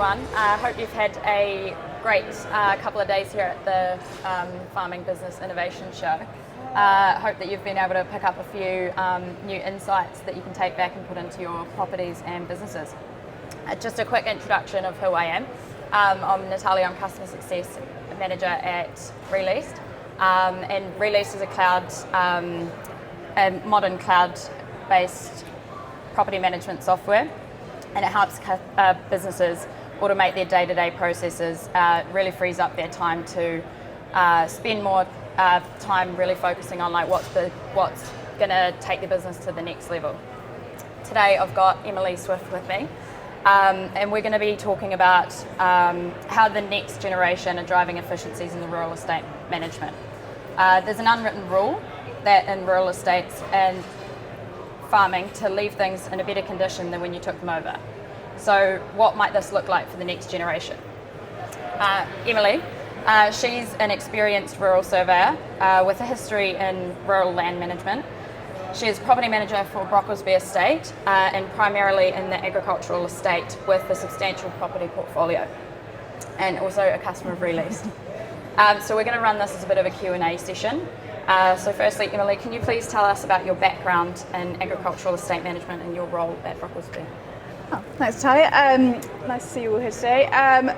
everyone. I hope you've had a great couple of days here at the Farming Business Innovation Show. Hope that you've been able to pick up a few new insights that you can take back and put into your properties and businesses. Just a quick introduction of who I am. I'm Natalia, I'm Customer Success Manager at Re-Leased. And Re-Leased is a modern cloud-based property management software, and it helps businesses automate their day-to-day processes, really frees up their time to spend more time really focusing on like what's going to take the business to the next level. Today I've got Emily Swift with me, and we're going to be talking about how the next generation are driving efficiencies in the rural estate management. There's an unwritten rule that in rural estates and farming to leave things in a better condition than when you took them over. So what might this look like for the next generation? Emily, she's an experienced rural surveyor with a history in rural land management. She is property manager for Brocklesby Estate and primarily in the agricultural estate with a substantial property portfolio, and also a customer of Re-Leased. So we're going to run this as a bit of a Q&A session. So firstly, Emily, can you please tell us about your background in agricultural estate management and your role at Brocklesby? Oh, thanks, Natalia. Nice to see you all here today.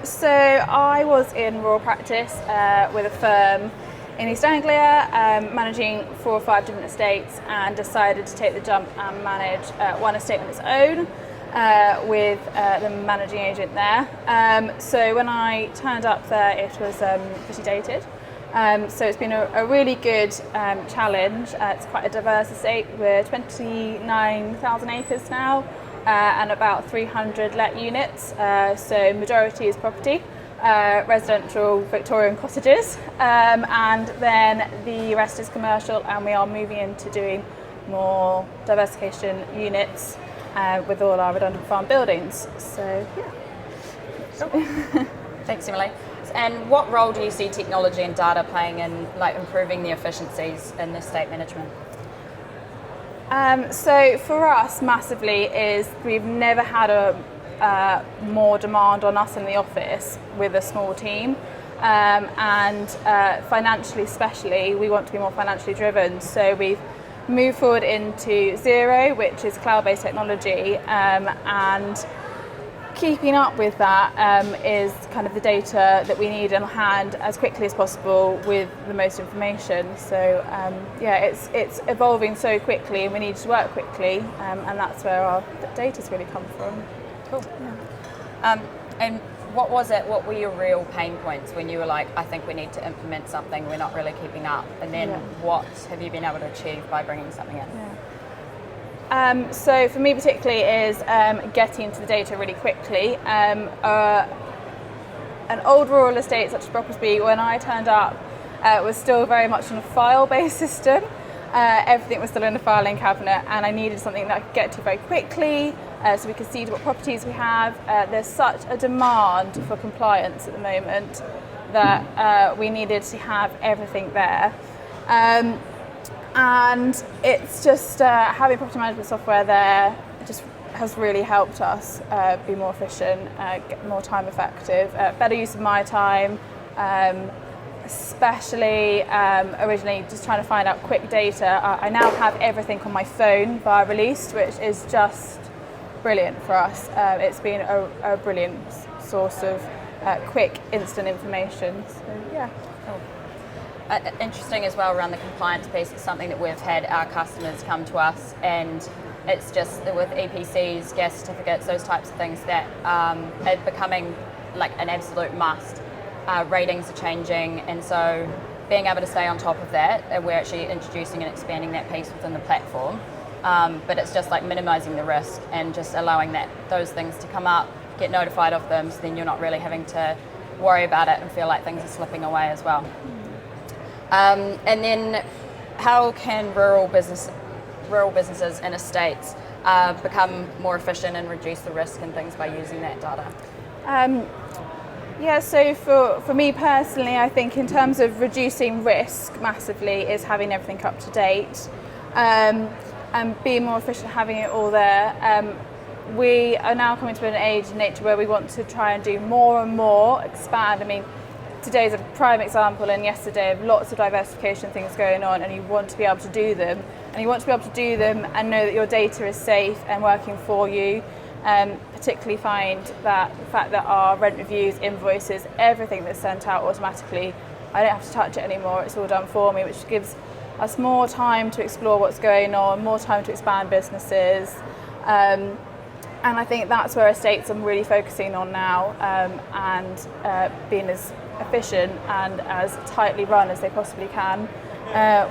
So I was in rural practice with a firm in East Anglia, managing 4 or 5 different estates, and decided to take the jump and manage one estate on its own with the managing agent there. So when I turned up there, it was pretty dated. So it's been a really good challenge. It's quite a diverse estate. We're 29,000 acres now and about 300 let units. So majority is property, residential Victorian cottages, and then the rest is commercial, and we are moving into doing more diversification units with all our redundant farm buildings. So yeah. Thanks, Emily. And what role do you see technology and data playing in like improving the efficiencies in estate management? So for us, massively is we've never had a more demand on us in the office with a small team, and financially, especially, we want to be more financially driven. So we've moved forward into Zero, which is cloud-based technology, and keeping up with that is kind of the data that we need in hand as quickly as possible with the most information. So it's evolving so quickly, and we need to work quickly, and that's where our data's really come from. Cool. Yeah. And what was it? What were your real pain points when you were like, I think we need to implement something, we're not really keeping up? And then what have you been able to achieve by bringing something in? So for me particularly is getting into the data really quickly. An old rural estate such as Brocklesby, when I turned up, was still very much on a file-based system. Everything was still in a filing cabinet, and I needed something that I could get to very quickly so we could see what properties we have. There's such a demand for compliance at the moment that we needed to have everything there. And it's just having property management software there just has really helped us be more efficient, get more time effective, better use of my time, especially originally just trying to find out quick data. I now have everything on my phone via Re-Leased, which is just brilliant for us. It's been a brilliant source of quick, instant information. So yeah. Cool. Interesting as well around the compliance piece. It's something that we've had our customers come to us, and it's just with EPCs, gas certificates, those types of things that are becoming like an absolute must. Ratings are changing, and so being able to stay on top of that, and we're actually introducing and expanding that piece within the platform. But it's just like minimizing the risk and just allowing those things to come up, get notified of them, so then you're not really having to worry about it and feel like things are slipping away as well. And then how can rural businesses and estates become more efficient and reduce the risk and things by using that data? So for me personally, I think in terms of reducing risk massively is having everything up to date, and being more efficient, having it all there. we are now coming to an age in nature where we want to try and do more and more, expand. I mean, today's a prime example, and yesterday of lots of diversification things going on, and you want to be able to do them. And you want to be able to do them and know that your data is safe and working for you. Particularly find that the fact that our rent reviews, invoices, everything that's sent out automatically, I don't have to touch it anymore, it's all done for me, which gives us more time to explore what's going on, more time to expand businesses. And I think that's where estates are really focusing on now, and being as efficient and as tightly run as they possibly can,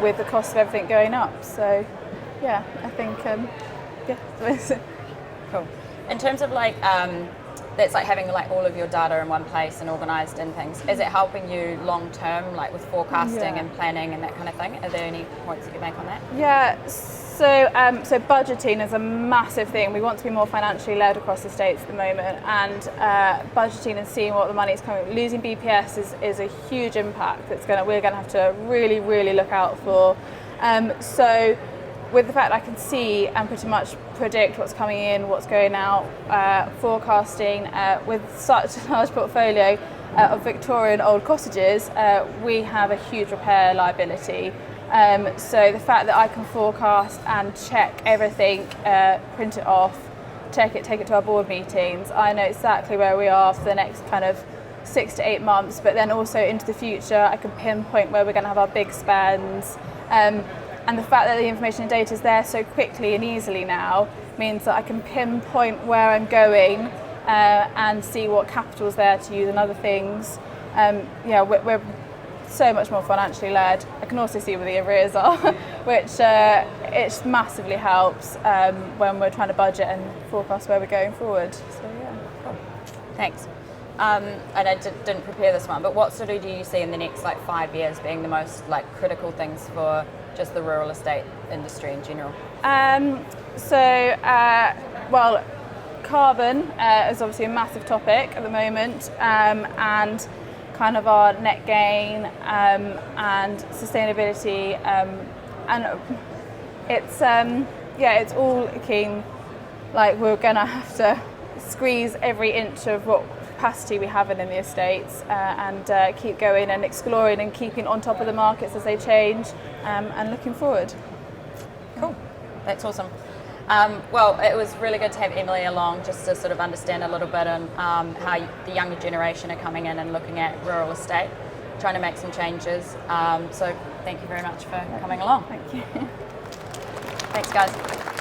with the cost of everything going up. So yeah, I think Cool. In terms of like, that's like having like all of your data in one place and organised in things, is it helping you long term, like with forecasting and planning and that kind of thing? Are there any points that you make on that? Yeah, so budgeting is a massive thing. We want to be more financially led across the states at the moment, and budgeting and seeing what the money is coming. Losing BPS is a huge impact we're going to have to really, really look out for. So with the fact I can see and pretty much predict what's coming in, what's going out, forecasting, with such a large portfolio of Victorian old cottages, we have a huge repair liability. So the fact that I can forecast and check everything, print it off, check it, take it to our board meetings, I know exactly where we are for the next kind of 6 to 8 months, but then also into the future I can pinpoint where we're going to have our big spends. And the fact that the information and data is there so quickly and easily now means that I can pinpoint where I'm going, and see what capital's there to use and other things. We're so much more financially led. I can also see where the arrears are, which it massively helps when we're trying to budget and forecast where we're going forward. So yeah. Cool. Thanks. And I didn't prepare this one, but what sort of do you see in the next like 5 years being the most like critical things for just the rural estate industry in general? Carbon is obviously a massive topic at the moment, and kind of our net gain and sustainability, and it's all looking like we're going to have to squeeze every inch of what capacity we have in the estates, and keep going and exploring and keeping on top of the markets as they change, and looking forward. Cool, that's awesome. Well, it was really good to have Emily along just to sort of understand a little bit on how the younger generation are coming in and looking at rural estate, trying to make some changes. So thank you very much for coming along. Thank you. Thanks, guys.